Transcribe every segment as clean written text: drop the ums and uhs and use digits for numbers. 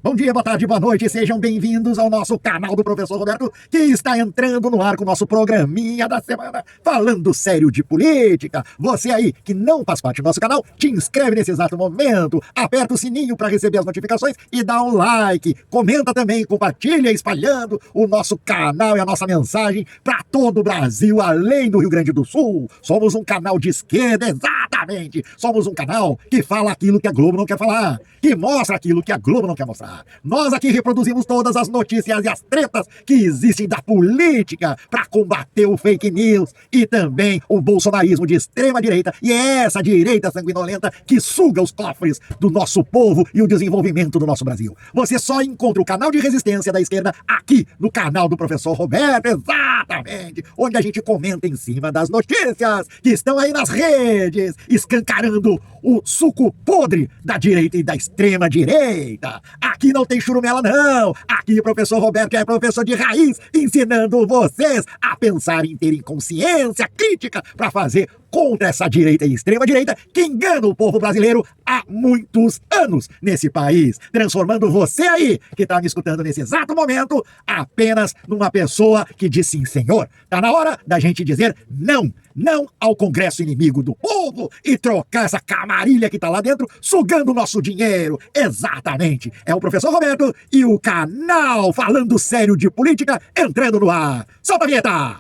Bom dia, boa tarde, boa noite, sejam bem-vindos ao nosso canal do Professor Roberto, que está entrando no ar com o nosso programinha da semana, falando sério de política. Você aí que não faz parte do nosso canal, te inscreve nesse exato momento, aperta o sininho para receber as notificações e dá um like, comenta também, compartilha espalhando o nosso canal e a nossa mensagem para todo o Brasil, além do Rio Grande do Sul. Somos um canal de esquerda, exatamente, somos um canal que fala aquilo que a Globo não quer falar, que mostra aquilo que a Globo não quer mostrar. Nós aqui reproduzimos todas as notícias e as tretas que existem da política para combater o fake news e também o bolsonarismo de extrema direita, e é essa direita sanguinolenta que suga os cofres do nosso povo e o desenvolvimento do nosso Brasil. Você só encontra o canal de resistência da esquerda aqui no canal do Professor Roberto, exatamente, onde a gente comenta em cima das notícias que estão aí nas redes, escancarando o suco podre da direita e da extrema direita. Aqui não tem churumela não, aqui o Professor Roberto é professor de raiz, ensinando vocês a pensar em terem consciência crítica para fazer contra essa direita e extrema direita que engana o povo brasileiro há muitos anos nesse país, transformando você aí, que está me escutando nesse exato momento, apenas numa pessoa que diz sim, senhor. Tá na hora da gente dizer não, não ao Congresso inimigo do povo e trocar essa camarilha que tá lá dentro sugando o nosso dinheiro. Exatamente, é o Professor Roberto e o canal Falando Sério de Política entrando no ar. Solta a vinheta!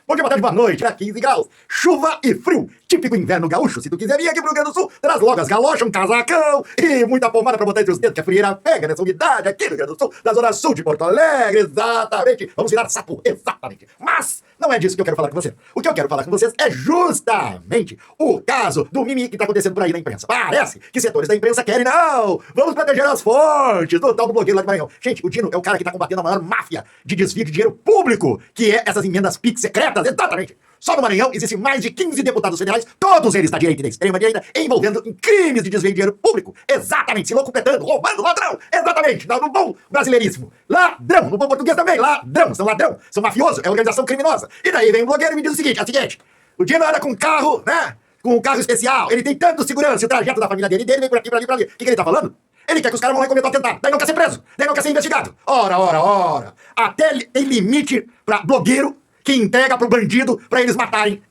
Bom dia, boa tarde, boa noite, 15 graus, chuva e frio, típico inverno gaúcho. Se tu quiser vir aqui pro Rio Grande do Sul, traz logo as galochas, um casacão e muita pomada pra botar entre os dedos, que a frieira pega nessa umidade aqui no Rio Grande do Sul, da zona sul de Porto Alegre, exatamente. Vamos virar sapo, exatamente. Mas não é disso que eu quero falar com você. O que eu quero falar com vocês é justamente o caso do mimimi que tá acontecendo por aí na imprensa. Parece que setores da imprensa querem, não, vamos proteger as fontes do tal do blogueiro lá de Maranhão. Gente, o Dino é o cara que tá combatendo a maior máfia de desvio de dinheiro público, que é essas emendas PIX secretas, exatamente. Só no Maranhão existem mais de 15 deputados federais, todos eles da direita e da extrema direita, envolvendo em crimes de desvio de dinheiro público. Exatamente, se locupletando, roubando, ladrão. Exatamente, no bom brasileiríssimo. Ladrão, no bom português também, ladrão, são mafioso, é organização criminosa. E daí vem um blogueiro e me diz o seguinte, o Dino anda com um carro, né, com um carro especial, ele tem tanto segurança, o trajeto da família dele vem por aqui, pra ali, pra ali. O que ele tá falando? Ele quer que os caras vão lá e cometam um atentado, daí não quer ser preso, daí não quer ser investigado. Ora. Até tem limite pra blogueiro que entrega pro bandido pra eles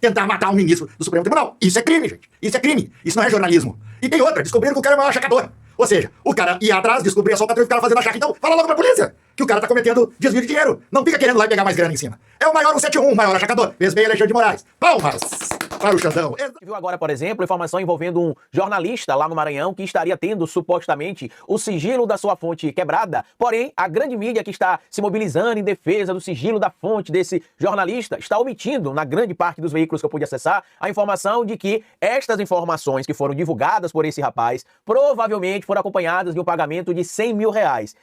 tentar matar um ministro do Supremo Tribunal. Isso é crime, gente. Isso é crime. Isso não é jornalismo. E tem outra, descobriram que o cara é o maior chacador. Ou seja, o cara ia atrás, descobria só o patrão e ficava fazendo a chaca. Então, fala logo pra polícia que o cara tá cometendo desvio de dinheiro. Não fica querendo lá e pegar mais grana em cima. É o maior 171, o maior achacador. Fez bem Alexandre de Moraes. Palmas para o Xandão. Viu agora, por exemplo, informação envolvendo um jornalista lá no Maranhão que estaria tendo, supostamente, o sigilo da sua fonte quebrada. Porém, a grande mídia que está se mobilizando em defesa do sigilo da fonte desse jornalista está omitindo, na grande parte dos veículos que eu pude acessar, a informação de que estas informações que foram divulgadas por esse rapaz provavelmente foram acompanhadas de um pagamento de R$100 mil.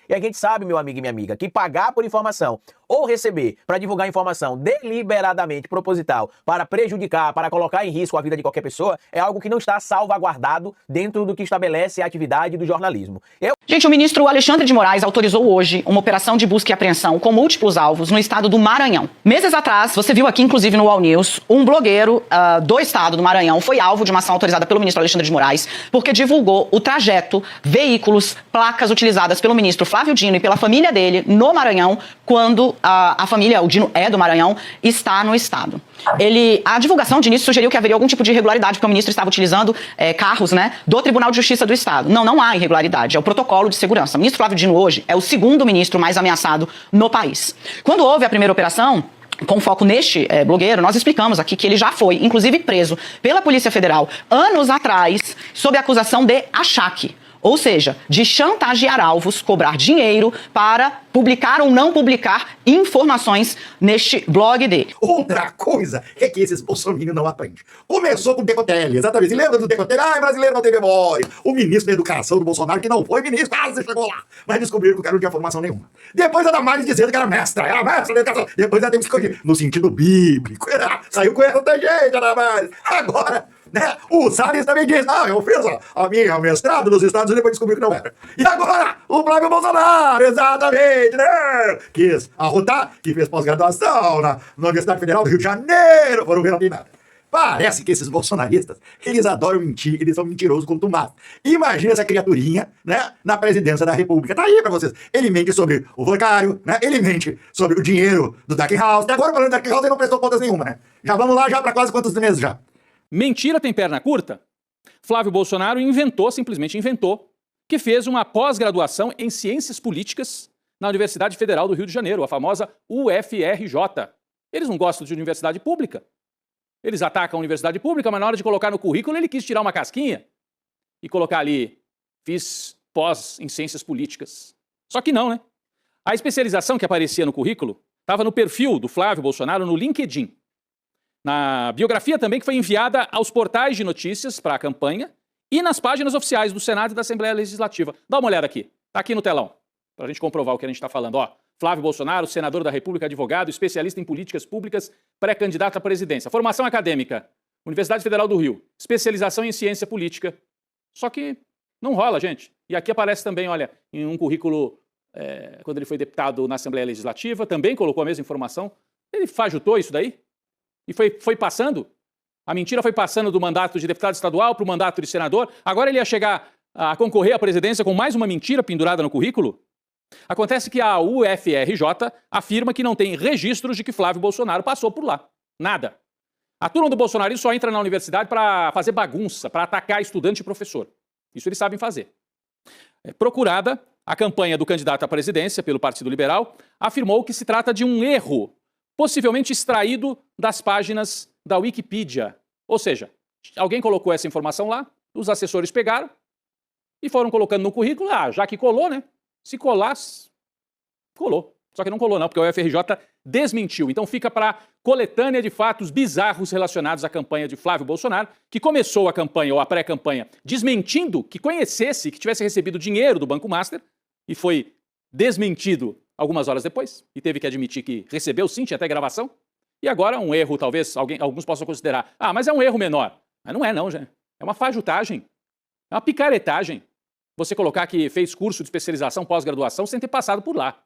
E a gente sabe, meu amigo e minha amiga, que pagar por informação ou receber para divulgar informação deliberadamente proposital para prejudicar, para colocar em risco a vida de qualquer pessoa, é algo que não está salvaguardado dentro do que estabelece a atividade do jornalismo. Gente, o ministro Alexandre de Moraes autorizou hoje uma operação de busca e apreensão com múltiplos alvos no estado do Maranhão. Meses atrás, você viu aqui, inclusive no All News, um blogueiro do estado do Maranhão foi alvo de uma ação autorizada pelo ministro Alexandre de Moraes porque divulgou o trajeto, veículos, placas utilizadas pelo ministro Flávio Dino e pela família dele no Maranhão quando a família, o Dino é do Maranhão, está no estado. A divulgação de início sugeriu que haveria algum tipo de irregularidade, porque o ministro estava utilizando carros, né, do Tribunal de Justiça do Estado. Não há irregularidade, é o protocolo de segurança. O ministro Flávio Dino hoje é o segundo ministro mais ameaçado no país. Quando houve a primeira operação, com foco neste blogueiro, nós explicamos aqui que ele já foi, inclusive, preso pela Polícia Federal anos atrás, sob a acusação de achaque. Ou seja, de chantagear alvos, cobrar dinheiro para publicar ou não publicar informações neste blog dele. Outra coisa é que esses bolsominions não aprendem. Começou com o Decotelli, exatamente. Lembra do Decotelli? Ai, brasileiro não tem memória. O ministro da Educação do Bolsonaro, que não foi ministro, quase chegou lá. Mas descobriram que o cara não tinha formação nenhuma. Depois a Damares dizendo que era mestra da educação. Depois ela teve que escolher no sentido bíblico. Saiu com essa tangente, a Damares. Agora... né? O Salles também diz, eu fiz a minha mestrado nos Estados Unidos e depois descobri que não era. E agora, o Flávio Bolsonaro, exatamente, né? Quis arrotar, que fez pós-graduação na Universidade Federal do Rio de Janeiro, foram ver, não tem nada. Parece que esses bolsonaristas, eles adoram mentir, eles são mentirosos como tomate. Imagina essa criaturinha, né, na presidência da República. Tá aí pra vocês. Ele mente sobre o bancário, né? Ele mente sobre o dinheiro do Dark House. E agora, falando do Dark House, ele não prestou contas nenhuma, né? Já vamos lá, já pra quase quantos meses já? Mentira tem perna curta? Flávio Bolsonaro simplesmente inventou, que fez uma pós-graduação em Ciências Políticas na Universidade Federal do Rio de Janeiro, a famosa UFRJ. Eles não gostam de universidade pública. Eles atacam a universidade pública, mas na hora de colocar no currículo ele quis tirar uma casquinha e colocar ali, fiz pós em Ciências Políticas. Só que não, né? A especialização que aparecia no currículo estava no perfil do Flávio Bolsonaro no LinkedIn. Na biografia também, que foi enviada aos portais de notícias para a campanha e nas páginas oficiais do Senado e da Assembleia Legislativa. Dá uma olhada aqui. Está aqui no telão, para a gente comprovar o que a gente está falando. Ó, Flávio Bolsonaro, senador da República, advogado, especialista em políticas públicas, pré-candidato à presidência. Formação acadêmica, Universidade Federal do Rio. Especialização em ciência política. Só que não rola, gente. E aqui aparece também, olha, em um currículo, quando ele foi deputado na Assembleia Legislativa, também colocou a mesma informação. Ele fajutou isso daí? E foi passando, a mentira foi passando do mandato de deputado estadual para o mandato de senador. Agora ele ia chegar a concorrer à presidência com mais uma mentira pendurada no currículo? Acontece que a UFRJ afirma que não tem registros de que Flávio Bolsonaro passou por lá. Nada. A turma do bolsonarismo só entra na universidade para fazer bagunça, para atacar estudante e professor. Isso eles sabem fazer. Procurada, a campanha do candidato à presidência pelo Partido Liberal afirmou que se trata de um erro possivelmente extraído das páginas da Wikipedia. Ou seja, alguém colocou essa informação lá, os assessores pegaram e foram colocando no currículo, já que colou, né? Se colasse, colou. Só que não colou não, porque o UFRJ desmentiu. Então fica para a coletânea de fatos bizarros relacionados à campanha de Flávio Bolsonaro, que começou a campanha ou a pré-campanha desmentindo que conhecesse, que tivesse recebido dinheiro do Banco Master e foi desmentido algumas horas depois, e teve que admitir que recebeu sim, tinha até gravação, e agora um erro, talvez alguns possam considerar, mas é um erro menor. Mas não é não, gente. É uma fajutagem, é uma picaretagem. Você colocar que fez curso de especialização, pós-graduação, sem ter passado por lá.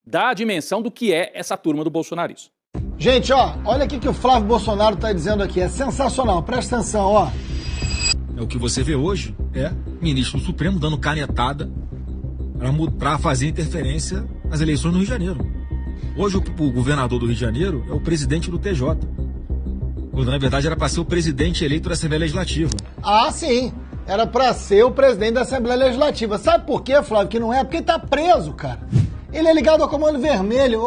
Dá a dimensão do que é essa turma do bolsonarismo. Gente, olha aqui que o Flávio Bolsonaro está dizendo aqui, é sensacional, presta atenção, O que você vê hoje é ministro do Supremo dando canetada para fazer interferência nas eleições no Rio de Janeiro. Hoje o governador do Rio de Janeiro é o presidente do TJ. Quando na verdade era para ser o presidente eleito da Assembleia Legislativa. Sim. Era para ser o presidente da Assembleia Legislativa. Sabe por quê, Flávio, que não é? Porque ele tá preso, cara. Ele é ligado ao Comando Vermelho.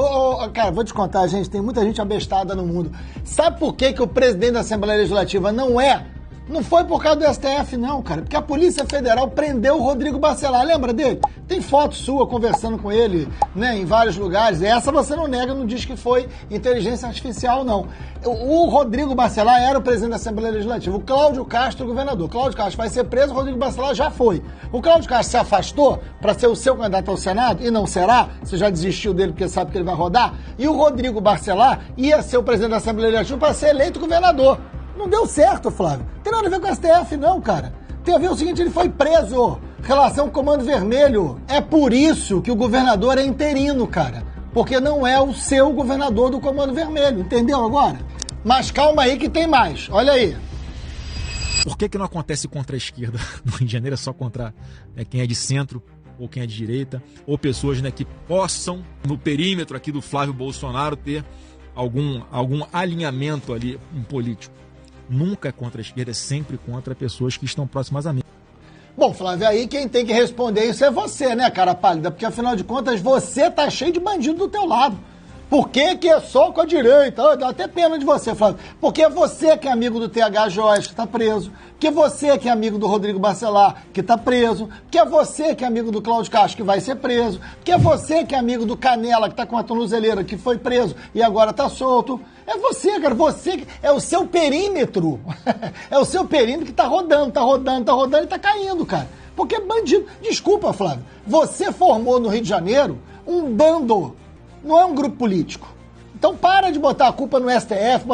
Cara, vou te contar, gente, tem muita gente abestada no mundo. Sabe por que o presidente da Assembleia Legislativa não é? Não foi por causa do STF, não, cara. Porque a Polícia Federal prendeu o Rodrigo Bacelar. Lembra dele? Tem foto sua conversando com ele, né, em vários lugares. Essa você não nega, não diz que foi inteligência artificial, não. O Rodrigo Bacelar era o presidente da Assembleia Legislativa. O Cláudio Castro, o governador. O Cláudio Castro vai ser preso, o Rodrigo Bacelar já foi. O Cláudio Castro se afastou para ser o seu candidato ao Senado, e não será. Você já desistiu dele porque sabe que ele vai rodar. E o Rodrigo Bacelar ia ser o presidente da Assembleia Legislativa para ser eleito governador. Não deu certo, Flávio. Não tem nada a ver com o STF, não, cara. Tem a ver o seguinte, ele foi preso. Relação com o Comando Vermelho. É por isso que o governador é interino, cara. Porque não é o seu governador do Comando Vermelho. Entendeu agora? Mas calma aí que tem mais. Olha aí. Por que não acontece contra a esquerda no Rio de Janeiro? É só contra quem é de centro ou quem é de direita. Ou pessoas que possam, no perímetro aqui do Flávio Bolsonaro, ter algum alinhamento ali político. Nunca é contra a esquerda, é sempre contra pessoas que estão próximas a mim. Bom, Flávio, aí quem tem que responder isso é você, né, cara pálida? Porque, afinal de contas, você tá cheio de bandido do teu lado. Por que que é só com a direita? Dá até pena de você, Flávio. Porque é você que é amigo do TH Joyce, que está preso. Porque é você que é amigo do Rodrigo Bacelar, que está preso. Porque é você que é amigo do Cláudio Castro, que vai ser preso. Porque é você que é amigo do Canela, que está com a tornozeleira, que foi preso e agora está solto. É você, cara. Você é o seu perímetro. É o seu perímetro que está rodando e está caindo, cara. Porque é bandido. Desculpa, Flávio. Você formou no Rio de Janeiro um bando. Não é um grupo político. Então para de botar a culpa no STF,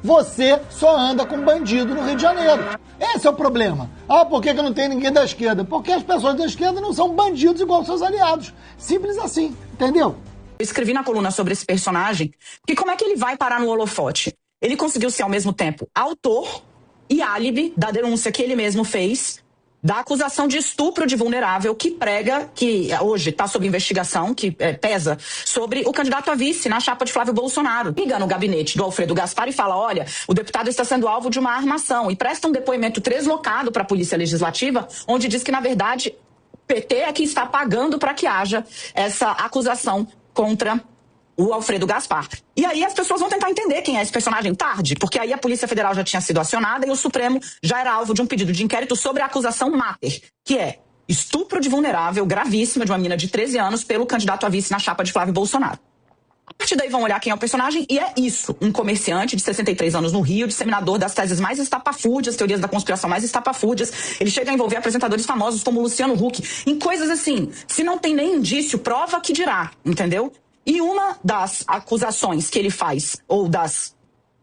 Você só anda com bandido no Rio de Janeiro. Esse é o problema. Por que não tem ninguém da esquerda? Porque as pessoas da esquerda não são bandidos igual seus aliados. Simples assim, entendeu? Eu escrevi na coluna sobre esse personagem, porque como é que ele vai parar no holofote? Ele conseguiu ser ao mesmo tempo autor e álibi da denúncia que ele mesmo fez, da acusação de estupro de vulnerável que prega, que hoje está sob investigação, que pesa sobre o candidato a vice na chapa de Flávio Bolsonaro. Liga no gabinete do Alfredo Gaspar e fala, olha, o deputado está sendo alvo de uma armação, e presta um depoimento translocado para a Polícia Legislativa, onde diz que, na verdade, o PT é que está pagando para que haja essa acusação contra o Alfredo Gaspar. E aí as pessoas vão tentar entender quem é esse personagem tarde, porque aí a Polícia Federal já tinha sido acionada e o Supremo já era alvo de um pedido de inquérito sobre a acusação Mater, que é estupro de vulnerável gravíssima de uma menina de 13 anos pelo candidato a vice na chapa de Flávio Bolsonaro. A partir daí vão olhar quem é o personagem e é isso, um comerciante de 63 anos no Rio, disseminador das teses mais estapafúrdias, teorias da conspiração mais estapafúrdias. Ele chega a envolver apresentadores famosos como Luciano Huck, em coisas assim, se não tem nem indício, prova que dirá, entendeu? E uma das acusações que ele faz, ou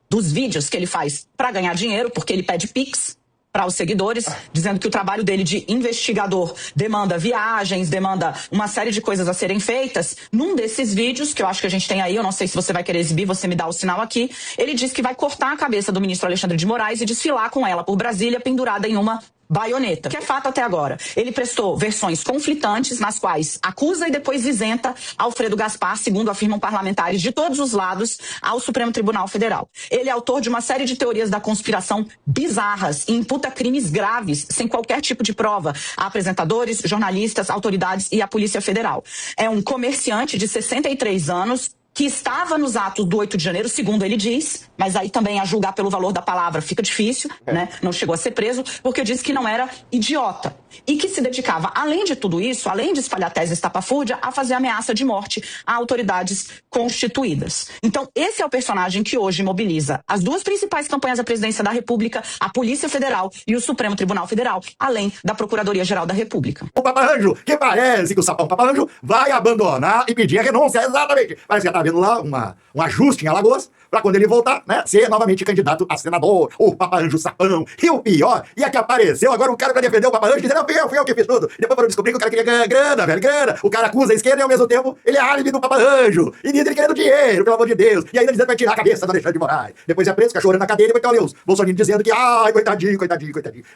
dos vídeos que ele faz para ganhar dinheiro, porque ele pede Pix para os seguidores, dizendo que o trabalho dele de investigador demanda viagens, demanda uma série de coisas a serem feitas. Num desses vídeos, que eu acho que a gente tem aí, eu não sei se você vai querer exibir, você me dá o sinal aqui, ele diz que vai cortar a cabeça do ministro Alexandre de Moraes e desfilar com ela por Brasília, pendurada em uma baioneta, que é fato até agora. Ele prestou versões conflitantes, nas quais acusa e depois isenta Alfredo Gaspar, segundo afirmam parlamentares de todos os lados, ao Supremo Tribunal Federal. Ele é autor de uma série de teorias da conspiração bizarras e imputa crimes graves, sem qualquer tipo de prova, a apresentadores, jornalistas, autoridades e a Polícia Federal. É um comerciante de 63 anos, que estava nos atos do 8 de janeiro, segundo ele diz, mas aí também a julgar pelo valor da palavra fica difícil, né? Não chegou a ser preso, porque disse que não era idiota. E que se dedicava, além de tudo isso, além de espalhar tese estapafúrdia, a fazer ameaça de morte a autoridades constituídas. Então, esse é o personagem que hoje mobiliza as duas principais campanhas da Presidência da República, a Polícia Federal e o Supremo Tribunal Federal, além da Procuradoria-Geral da República. O Paparanjo, que parece que o sapão Paparanjo vai abandonar e pedir a renúncia, exatamente. Parece que tá havendo lá um ajuste em Alagoas, pra quando ele voltar, né, ser novamente candidato a senador, o Paparanjo sapão. E o pior, é que apareceu agora um cara pra defender o Paparanjo, dizendo, fui eu que fiz tudo. Depois foram descobrir que o cara queria ganhar grana, velho, grana. O cara acusa a esquerda e ao mesmo tempo ele é álibi do Paparanjo. E ele querendo dinheiro, pelo amor de Deus. E ainda dizendo que vai tirar a cabeça do Alexandre de Moraes. Depois é preso, fica chorando na cadeia e vai ter os Bolsonaro dizendo que, ai, coitadinho.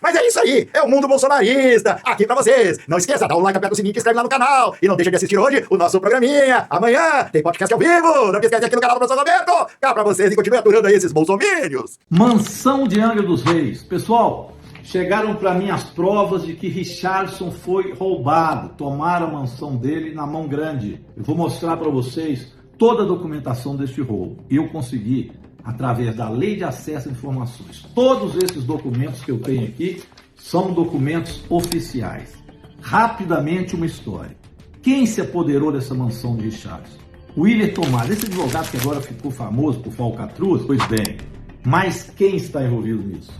Mas é isso aí, é o mundo bolsonarista, aqui pra vocês. Não esqueça, dá um like, aperta o sininho, que inscreve lá no canal. E não deixa de assistir hoje o nosso programinha. Amanhã tem podcast ao vivo. Não esquece aqui no canal do Professor Roberto. Cá pra vocês e continue aturando aí esses bolsominions. Mansão de Angra dos Reis. Pessoal, chegaram para mim as provas de que Richarlison foi roubado. Tomaram a mansão dele na mão grande. Eu vou mostrar para vocês toda a documentação deste roubo. Eu consegui, através da Lei de Acesso a Informações. Todos esses documentos que eu tenho aqui são documentos oficiais. Rapidamente uma história. Quem se apoderou dessa mansão de Richarlison? Willer Tomás, esse advogado que agora ficou famoso por falcatrua, pois bem, mas quem está envolvido nisso?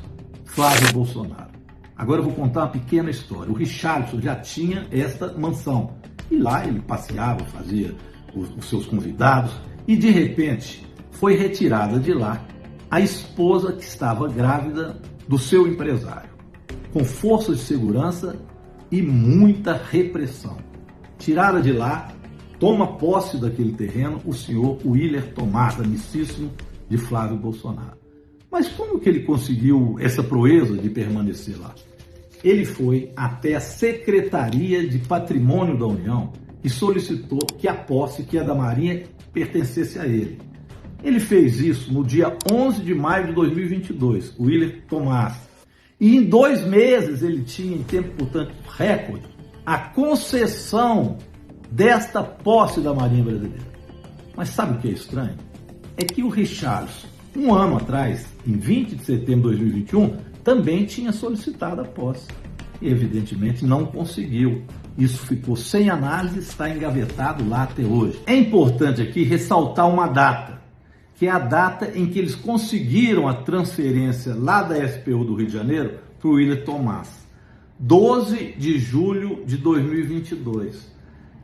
Flávio Bolsonaro. Agora eu vou contar uma pequena história. O Richarlison já tinha esta mansão. E lá ele passeava, fazia os seus convidados, e de repente foi retirada de lá a esposa que estava grávida do seu empresário, com forças de segurança e muita repressão. Tirada de lá, toma posse daquele terreno o senhor Willer Tomás, amicíssimo de Flávio Bolsonaro. Mas como que ele conseguiu essa proeza de permanecer lá? Ele foi até a Secretaria de Patrimônio da União e solicitou que a posse, que é da Marinha, pertencesse a ele. Ele fez isso no dia 11 de maio de 2022, o Willer Tomás. E em 2 meses ele tinha, em tempo, portanto, recorde, a concessão desta posse da Marinha Brasileira. Mas sabe o que é estranho? É que o Richarlison, um ano atrás, em 20 de setembro de 2021, também tinha solicitado a posse. E evidentemente não conseguiu. Isso ficou sem análise e está engavetado lá até hoje. É importante aqui ressaltar uma data, que é a data em que eles conseguiram a transferência lá da SPU do Rio de Janeiro para o Willer Tomás. 12 de julho de 2022.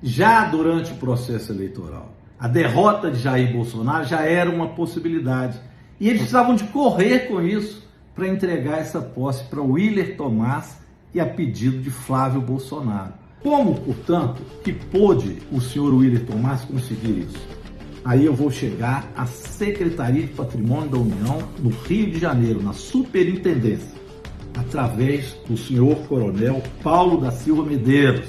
Já durante o processo eleitoral. A derrota de Jair Bolsonaro já era uma possibilidade. E eles precisavam de correr com isso para entregar essa posse para o Willer Tomás e a pedido de Flávio Bolsonaro. Como, portanto, que pôde o senhor Willer Tomás conseguir isso? Aí eu vou chegar à Secretaria de Patrimônio da União, no Rio de Janeiro, na Superintendência, através do senhor Coronel Paulo da Silva Medeiros,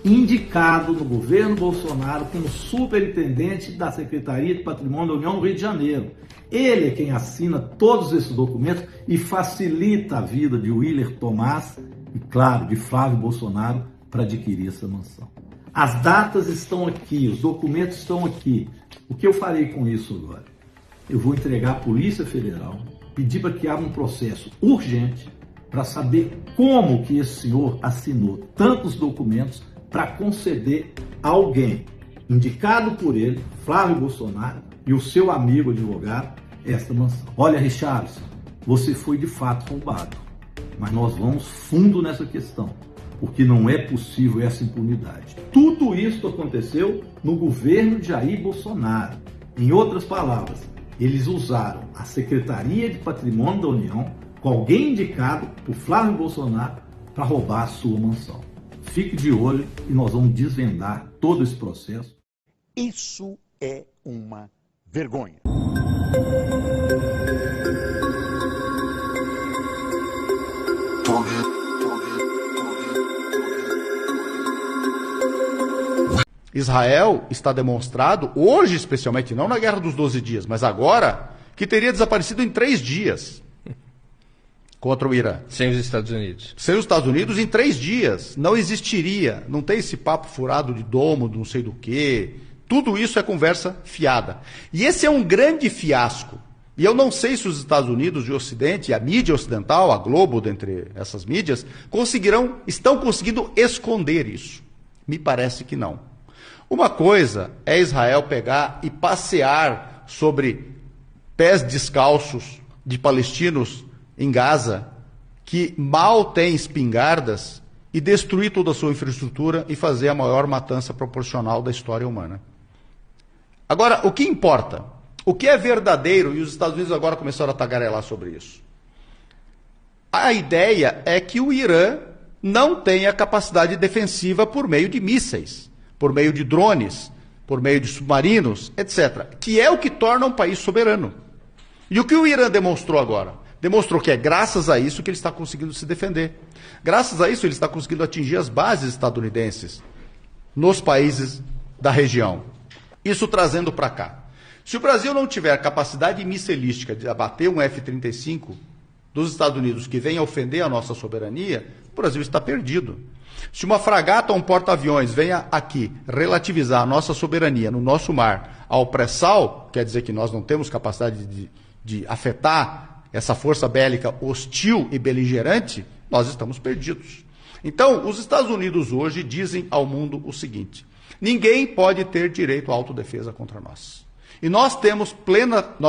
indicado no governo Bolsonaro como superintendente da Secretaria de Patrimônio da União no Rio de Janeiro. Ele é quem assina todos esses documentos e facilita a vida de Willer Tomás e, claro, de Flávio Bolsonaro para adquirir essa mansão. As datas estão aqui, os documentos estão aqui. O que eu farei com isso agora? Eu vou entregar à Polícia Federal, pedir para que abra um processo urgente para saber como que esse senhor assinou tantos documentos para conceder a alguém, indicado por ele, Flávio Bolsonaro, e o seu amigo advogado, esta mansão. Olha, Richarlison, você foi de fato roubado, mas nós vamos fundo nessa questão, porque não é possível essa impunidade. Tudo isso aconteceu no governo de Jair Bolsonaro. Em outras palavras, eles usaram a Secretaria de Patrimônio da União com alguém indicado por Flávio Bolsonaro para roubar a sua mansão. Fique de olho e nós vamos desvendar todo esse processo. Isso é uma vergonha. Israel está demonstrado, hoje especialmente, não na Guerra dos 12 Dias, mas agora, que teria desaparecido em 3 dias contra o Irã. Sem os Estados Unidos. Sem os Estados Unidos, em 3 dias. Não existiria. Não tem esse papo furado de domo, de não sei do quê. Tudo isso é conversa fiada. E esse é um grande fiasco. E eu não sei se os Estados Unidos e o Ocidente, a mídia ocidental, a Globo, dentre essas mídias, estão conseguindo esconder isso. Me parece que não. Uma coisa é Israel pegar e passear sobre pés descalços de palestinos em Gaza, que mal tem espingardas, e destruir toda a sua infraestrutura e fazer a maior matança proporcional da história humana. Agora, o que importa? O que é verdadeiro, e os Estados Unidos agora começaram a tagarelar sobre isso. A ideia é que o Irã não tenha capacidade defensiva por meio de mísseis, por meio de drones, por meio de submarinos, etc., que é o que torna um país soberano. E o que o Irã demonstrou agora? Demonstrou que é graças a isso que ele está conseguindo se defender. Graças a isso ele está conseguindo atingir as bases estadunidenses nos países da região. Isso trazendo para cá. Se o Brasil não tiver capacidade missilística de abater um F-35 dos Estados Unidos que venha ofender a nossa soberania, o Brasil está perdido. Se uma fragata ou um porta-aviões venha aqui relativizar a nossa soberania no nosso mar ao pré-sal, quer dizer que nós não temos capacidade de afetar essa força bélica hostil e beligerante, nós estamos perdidos. Então, os Estados Unidos hoje dizem ao mundo o seguinte: ninguém pode ter direito à autodefesa contra nós. E nós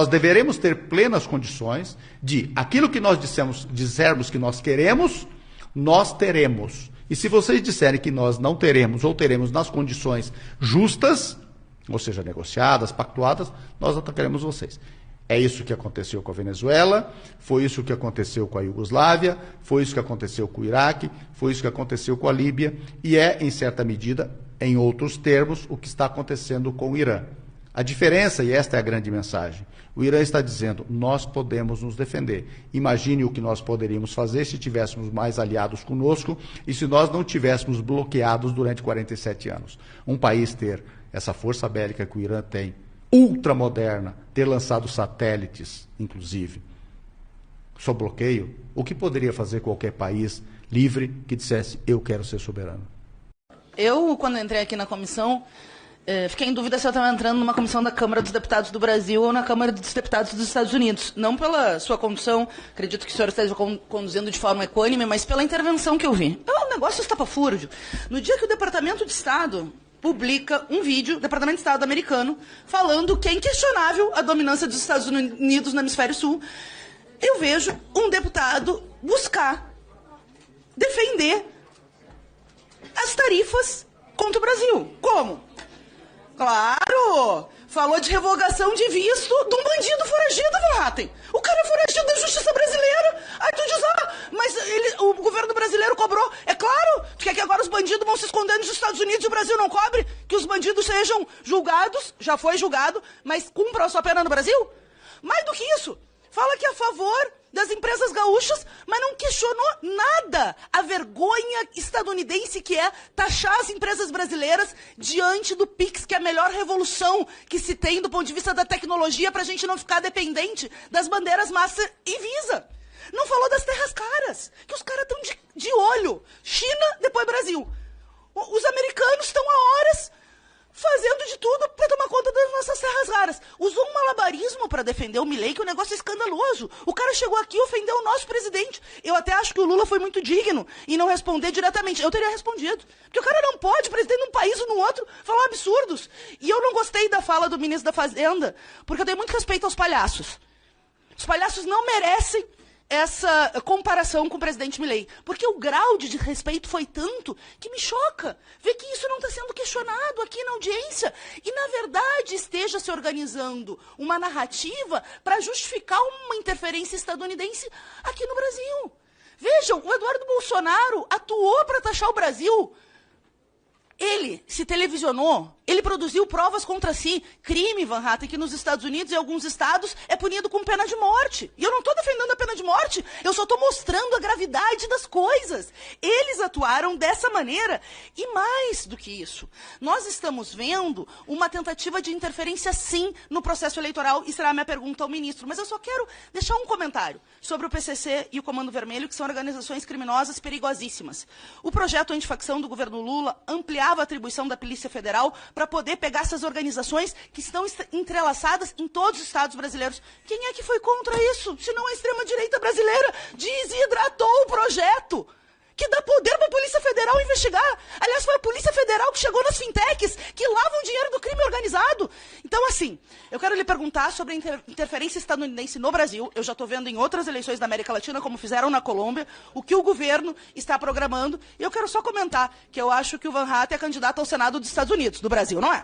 deveremos ter plenas condições de aquilo que nós dissermos que nós queremos, nós teremos. E se vocês disserem que nós não teremos ou teremos nas condições justas, ou seja, negociadas, pactuadas, nós atacaremos vocês. É isso que aconteceu com a Venezuela, foi isso que aconteceu com a Iugoslávia, foi isso que aconteceu com o Iraque, foi isso que aconteceu com a Líbia e é, em certa medida, em outros termos, o que está acontecendo com o Irã. A diferença, e esta é a grande mensagem, o Irã está dizendo, nós podemos nos defender. Imagine o que nós poderíamos fazer se tivéssemos mais aliados conosco e se nós não tivéssemos bloqueados durante 47 anos. Um país ter essa força bélica que o Irã tem, ultramoderna, ter lançado satélites, inclusive, sob bloqueio, o que poderia fazer qualquer país livre que dissesse, eu quero ser soberano? Eu, quando entrei aqui na comissão, Fiquei em dúvida se eu estava entrando numa comissão da Câmara dos Deputados do Brasil ou na Câmara dos Deputados dos Estados Unidos. Não pela sua condução, acredito que o senhor esteja conduzindo de forma equânime, mas pela intervenção que eu vi. É um negócio estapafúrdio. No dia que o Departamento de Estado publica um vídeo, Departamento de Estado americano, falando que é inquestionável a dominância dos Estados Unidos no Hemisfério Sul, eu vejo um deputado buscar defender as tarifas contra o Brasil. Como? Claro! Falou de revogação de visto de um bandido foragido, Van Hatten. O cara é foragido da justiça brasileira. Aí tu diz, mas o governo brasileiro cobrou. É claro! Tu quer que agora os bandidos vão se esconder nos Estados Unidos e o Brasil não cobre? Que os bandidos sejam julgados, já foi julgado, mas cumpram a sua pena no Brasil? Mais do que isso, fala que é a favor das empresas gaúchas, mas não questionou nada a vergonha estadunidense que é taxar as empresas brasileiras diante do PIX, que é a melhor revolução que se tem do ponto de vista da tecnologia para a gente não ficar dependente das bandeiras Master e Visa. Não falou das terras caras, que os caras estão de olho. China, depois Brasil. Os americanos estão há horas fazendo de tudo para tomar conta das nossas terras raras. Usou um malabarismo para defender o Milei, que o negócio é escandaloso. O cara chegou aqui e ofendeu o nosso presidente. Eu até acho que o Lula foi muito digno em não responder diretamente. Eu teria respondido. Porque o cara não pode, presidente de um país ou no outro, falar absurdos. E eu não gostei da fala do ministro da Fazenda, porque eu tenho muito respeito aos palhaços. Os palhaços não merecem essa comparação com o presidente Milei, porque o grau de desrespeito foi tanto que me choca ver que isso não está sendo questionado aqui na audiência e, na verdade, esteja se organizando uma narrativa para justificar uma interferência estadunidense aqui no Brasil. Vejam, o Eduardo Bolsonaro atuou para taxar o Brasil. Ele se televisionou, ele produziu provas contra si, crime, Van Hatten, que nos Estados Unidos e alguns estados é punido com pena de morte. E eu não estou defendendo a pena de morte, eu só estou mostrando a gravidade das coisas. Eles atuaram dessa maneira. E mais do que isso, nós estamos vendo uma tentativa de interferência, sim, no processo eleitoral, e será a minha pergunta ao ministro. Mas eu só quero deixar um comentário sobre o PCC e o Comando Vermelho, que são organizações criminosas perigosíssimas. O projeto antifacção do governo Lula ampliava a atribuição da Polícia Federal para poder pegar essas organizações que estão entrelaçadas em todos os estados brasileiros. Quem é que foi contra isso? Se não a extrema-direita brasileira desidratou o projeto que dá poder para a Polícia Federal investigar. Aliás, foi a Polícia Federal que chegou nas fintechs, que lavam dinheiro do crime organizado. Então, assim, eu quero lhe perguntar sobre a interferência estadunidense no Brasil. Eu já estou vendo em outras eleições da América Latina, como fizeram na Colômbia, o que o governo está programando. E eu quero só comentar que eu acho que o Van Hatten é candidato ao Senado dos Estados Unidos, do Brasil, não é?